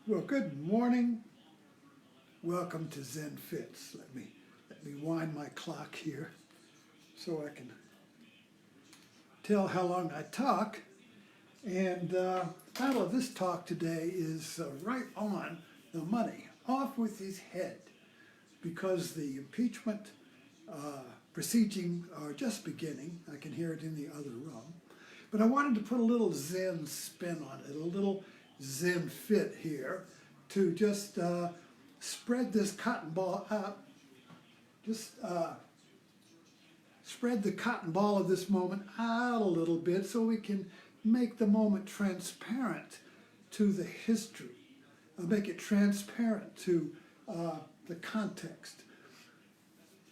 Well, good morning. Welcome to Zen Fits. Let me wind my clock here so I can tell how long I talk. And the title of this talk today is right on the money, off with his head, because the impeachment proceedings are just beginning. I can hear it in the other room. But I wanted to put a little Zen spin on it, a little Zen fit here to just spread this cotton ball out, just spread the cotton ball of this moment out a little bit so we can make the moment transparent to the history, make it transparent to the context.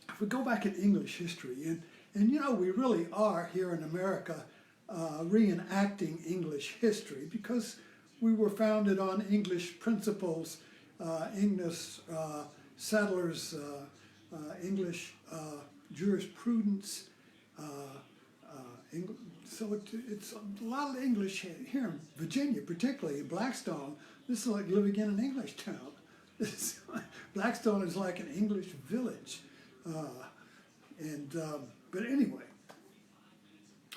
If we go back in English history, and you know, we really are here in America reenacting English history because we were founded on English principles, English settlers, English jurisprudence. So it's a lot of English here in Virginia, particularly in Blackstone. This is like living in an English town. Blackstone is like an English village. But anyway,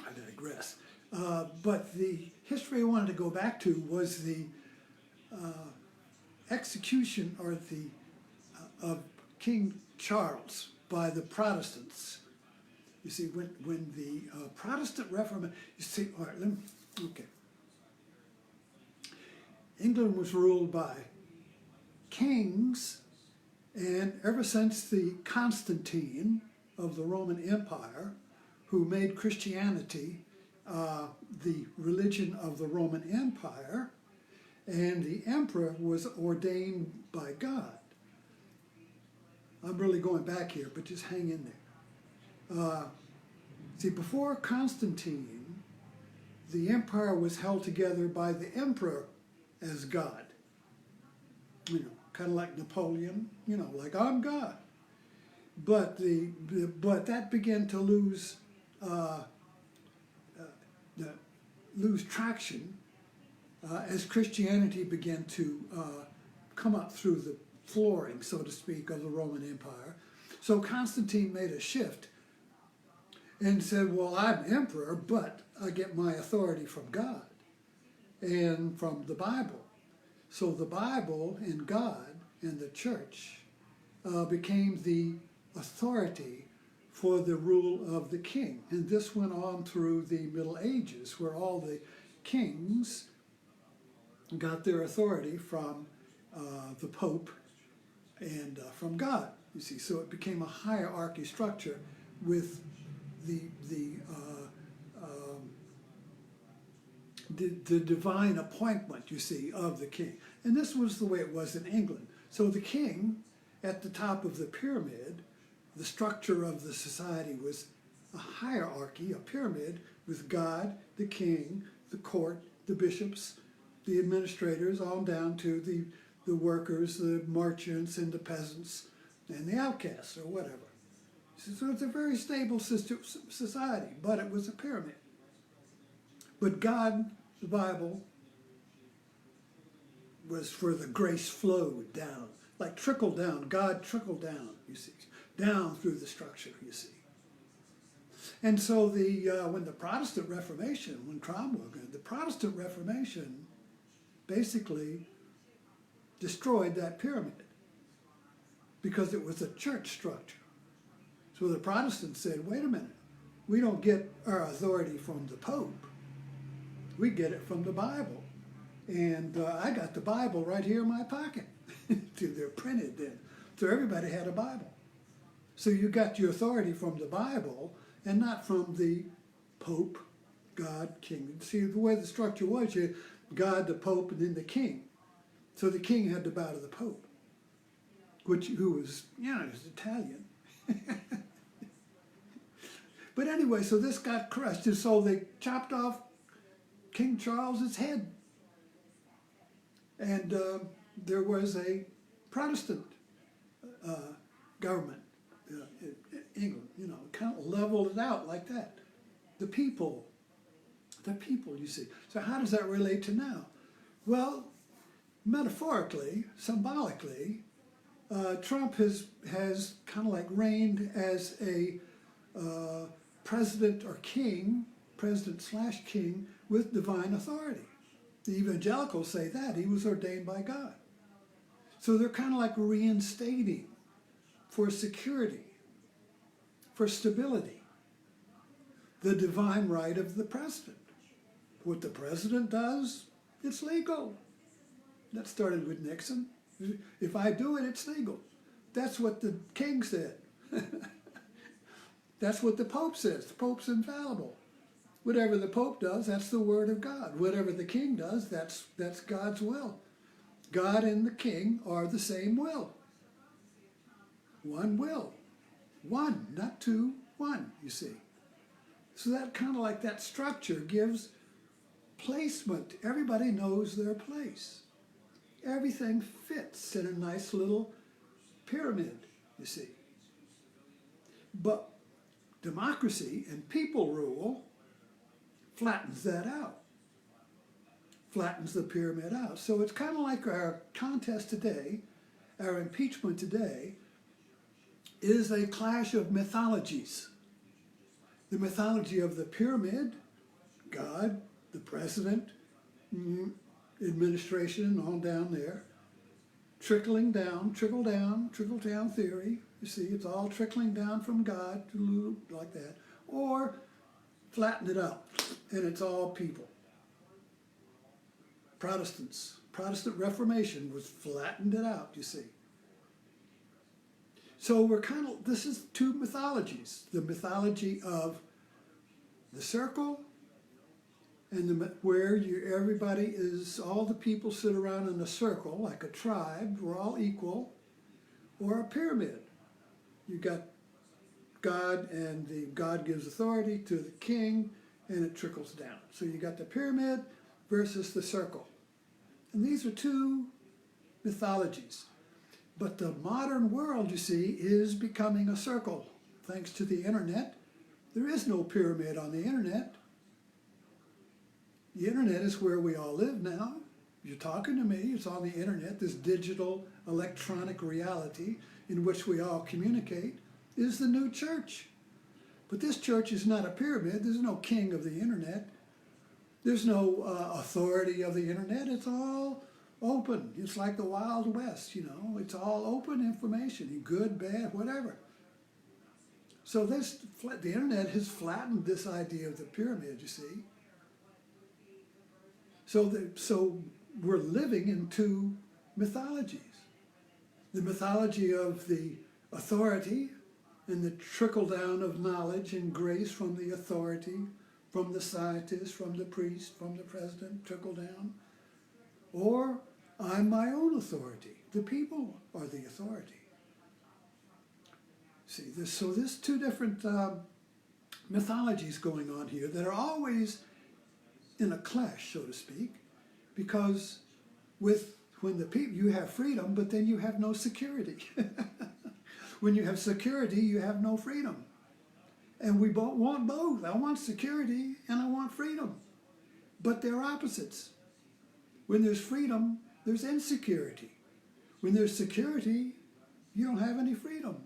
I digress. But the history I wanted to go back to was the execution of King Charles by the Protestants. You see, when the Protestant Reformation, you see, all right, okay. England was ruled by kings, and ever since the Constantine of the Roman Empire, who made Christianity the religion of the Roman Empire, and the emperor was ordained by God. I'm really going back here, but just hang in there. See, before Constantine, the empire was held together by the emperor as God. You know, kind of like Napoleon, you know, like I'm God. But that began to lose traction as Christianity began to come up through the flooring, so to speak, of the Roman Empire. So Constantine made a shift and said, well, I'm emperor, but I get my authority from God and from the Bible. So the Bible and God and the church became the authority for the rule of the king. And this went on through the Middle Ages, where all the kings got their authority from the Pope and from God, you see. So it became a hierarchy structure with the divine appointment, you see, of the king. And this was the way it was in England. So the king, at the top of the pyramid, the structure of the society was a hierarchy, a pyramid, with God, the king, the court, the bishops, the administrators, on down to the workers, the merchants, and the peasants, and the outcasts, or whatever. So it's a very stable society, but it was a pyramid. But God, the Bible, was for the grace flowed down, like trickle down. God trickled down, you see, down through the structure, you see. And so when the Protestant Reformation, when Cromwell, the Protestant Reformation basically destroyed that pyramid because it was a church structure. So the Protestants said, wait a minute, we don't get our authority from the Pope. We get it from the Bible. And I got the Bible right here in my pocket. They're printed then. So everybody had a Bible. So you got your authority from the Bible and not from the Pope, God, King. See, the way the structure was, you had God, the Pope, and then the King. So the King had to bow to the Pope, who was, you know, was Italian. But anyway, so this got crushed, and so they chopped off King Charles's head. And there was a Protestant government in England, you know, kind of leveled it out like that. The people, you see. So how does that relate to now? Well, metaphorically, symbolically, Trump has kind of like reigned as a president or king, president/king with divine authority. The evangelicals say that he was ordained by God. So they're kind of like reinstating for security, for stability, the divine right of the president. What the president does, it's legal. That started with Nixon. If I do it, it's legal. That's what the king said. That's what the Pope says. The Pope's infallible. Whatever the Pope does, that's the word of God. Whatever the king does, that's God's will. God and the king are the same will. One will. One, not two, one, you see. So that kind of like that structure gives placement. Everybody knows their place. Everything fits in a nice little pyramid, you see. But democracy and people rule flattens that out, flattens the pyramid out. So it's kind of like our contest today, our impeachment today, is a clash of mythologies. The mythology of the pyramid, God, the president, administration, all down there, trickle down theory. You see, it's all trickling down from God, like that. Or flatten it out, and it's all people. Protestant Reformation was flattened it out, you see. So we're kind of, this is two mythologies. The mythology of the circle, and where everybody is, all the people sit around in a circle, like a tribe, we're all equal, or a pyramid. You got God, and God gives authority to the king, and it trickles down. So you got the pyramid versus the circle. And these are two mythologies. But the modern world, you see, is becoming a circle. Thanks to the internet. There is no pyramid on the internet. The internet is where we all live now. You're talking to me, it's on the internet. This digital, electronic reality in which we all communicate is the new church. But this church is not a pyramid. There's no king of the internet. There's no authority of the internet. It's all open. It's like the Wild West, you know. It's all open information, good, bad, whatever. So the internet has flattened this idea of the pyramid, you see. So we're living in two mythologies. The mythology of the authority and the trickle down of knowledge and grace from the authority, from the scientist, from the priest, from the president, trickle down. Or I'm my own authority. The people are the authority. See, there's two different mythologies going on here that are always in a clash, so to speak, because when the people, you have freedom, but then you have no security. When you have security, you have no freedom. And we want both. I want security and I want freedom. But they're opposites. When there's freedom, there's insecurity. When there's security, you don't have any freedom.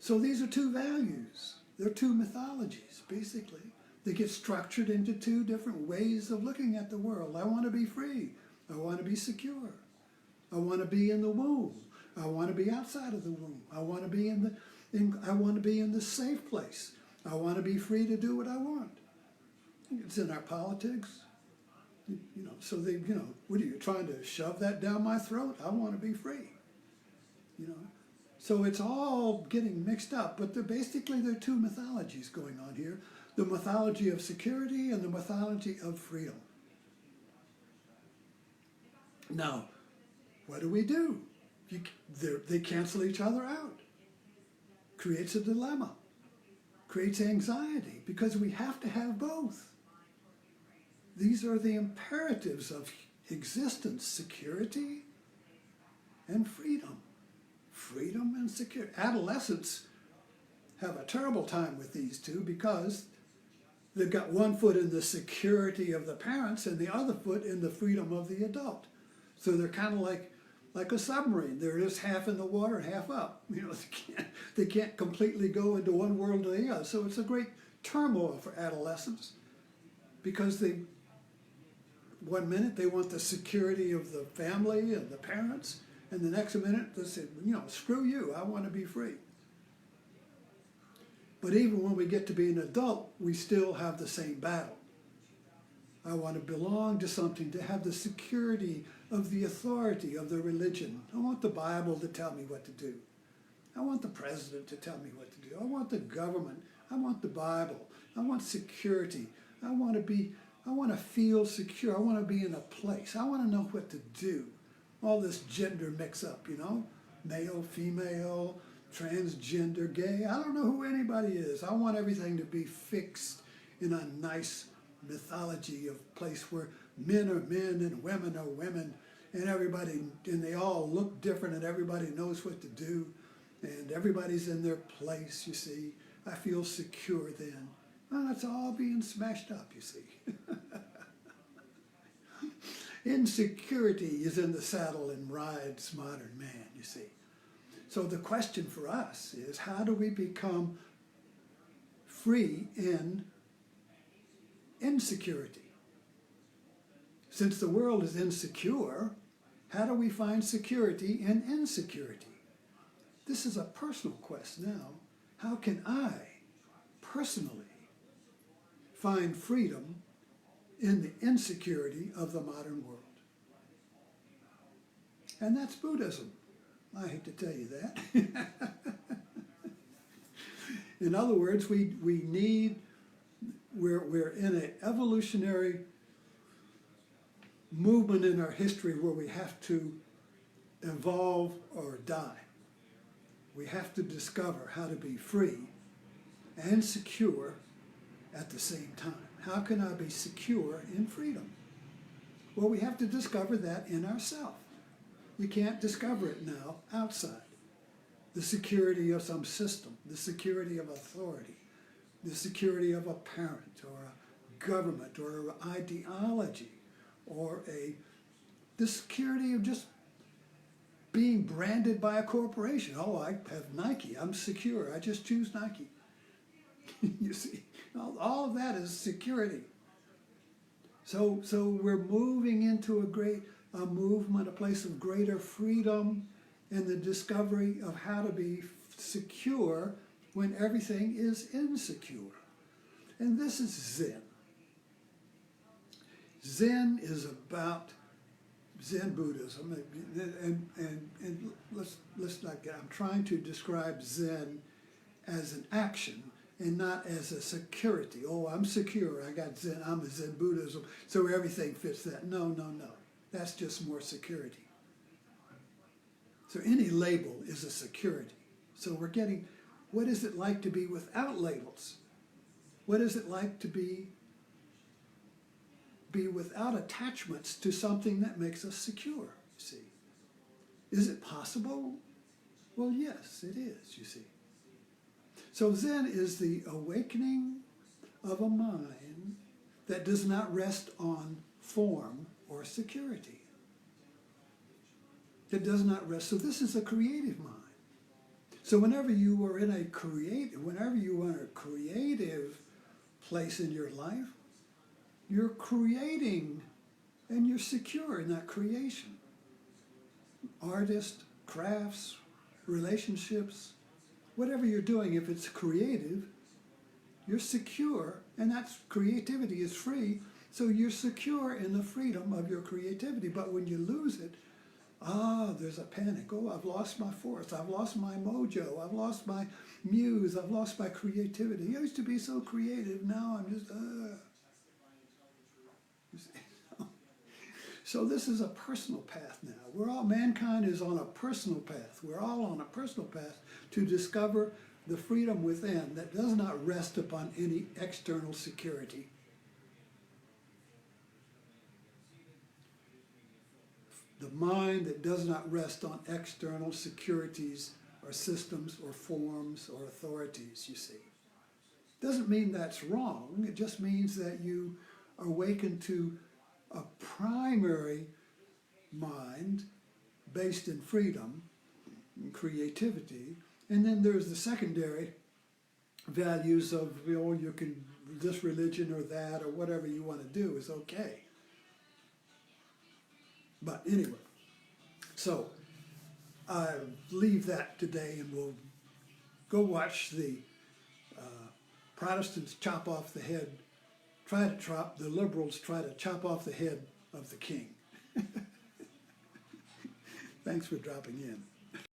So these are two values. They're two mythologies, basically. They get structured into two different ways of looking at the world. I want to be free. I want to be secure. I want to be in the womb. I want to be outside of the womb. I want to be I want to be in the safe place. I want to be free to do what I want. It's in our politics. You know, so what are you trying to shove that down my throat? I want to be free. You know, so it's all getting mixed up. But there are two mythologies going on here: the mythology of security and the mythology of freedom. Now, what do? They cancel each other out. Creates a dilemma. Creates anxiety, because we have to have both. These are the imperatives of existence: security and freedom. Freedom and security. Adolescents have a terrible time with these two because they've got one foot in the security of the parents and the other foot in the freedom of the adult. So they're kind of like a submarine. They're just half in the water and half up. You know, they can't completely go into one world or the other. So it's a great turmoil for adolescents because one minute they want the security of the family and the parents, and the next minute they say, you know, screw you, I want to be free. But even when we get to be an adult, we still have the same battle. I want to belong to something, to have the security of the authority of the religion. I want the Bible to tell me what to do. I want the president to tell me what to do. I want the government. I want the Bible. I want security. I want to feel secure. I want to be in a place. I want to know what to do. All this gender mix up, you know, male, female, transgender, gay. I don't know who anybody is. I want everything to be fixed in a nice mythology of place where men are men and women are women, and they all look different, and everybody knows what to do, and everybody's in their place, you see. I feel secure then. Well, it's all being smashed up, you see. Insecurity is in the saddle and rides modern man, you see. So the question for us is, how do we become free in insecurity? Since the world is insecure, how do we find security in insecurity? This is a personal quest now. How can I personally find freedom in the insecurity of the modern world? And that's Buddhism. I hate to tell you that. In other words, we're in an evolutionary movement in our history where we have to evolve or die. We have to discover how to be free and secure at the same time. How can I be secure in freedom? Well, we have to discover that in ourselves. You can't discover it now outside. The security of some system, the security of authority, the security of a parent or a government or an ideology, or the security of just being branded by a corporation. Oh, I have Nike, I'm secure, I just choose Nike. You see, all of that is security. So we're moving into a movement, a place of greater freedom and the discovery of how to be secure when everything is insecure. And this is Zen. Zen is about Zen Buddhism, and let's not get, I'm trying to describe Zen as an action and not as a security. Oh, I'm secure, I got Zen, I'm a Zen Buddhism, so everything fits that. No. That's just more security. So any label is a security. So we're getting, what is it like to be without labels? What is it like to be without attachments to something that makes us secure, you see? Is it possible? Well, yes, it is, you see. So Zen is the awakening of a mind that does not rest on form or security. It does not rest. So this is a creative mind. So whenever you are in a creative place in your life, you're creating and you're secure in that creation. Artists, crafts, relationships, whatever you're doing, if it's creative, you're secure, and that's creativity is free, so you're secure in the freedom of your creativity. But when you lose it, there's a panic. Oh, I've lost my force. I've lost my mojo. I've lost my muse. I've lost my creativity. I used to be so creative. Now I'm just, You see? So this is a personal path now. Mankind is on a personal path. We're all on a personal path to discover the freedom within that does not rest upon any external security. The mind that does not rest on external securities or systems or forms or authorities, you see. Doesn't mean that's wrong. It just means that you awaken to a primary mind based in freedom and creativity. And then there's the secondary values of, you can, this religion or that or whatever you want to do is okay. But anyway, so I leave that today, and we'll go watch the Protestants chop off the head, the liberals try to chop off the head of the king. Thanks for dropping in.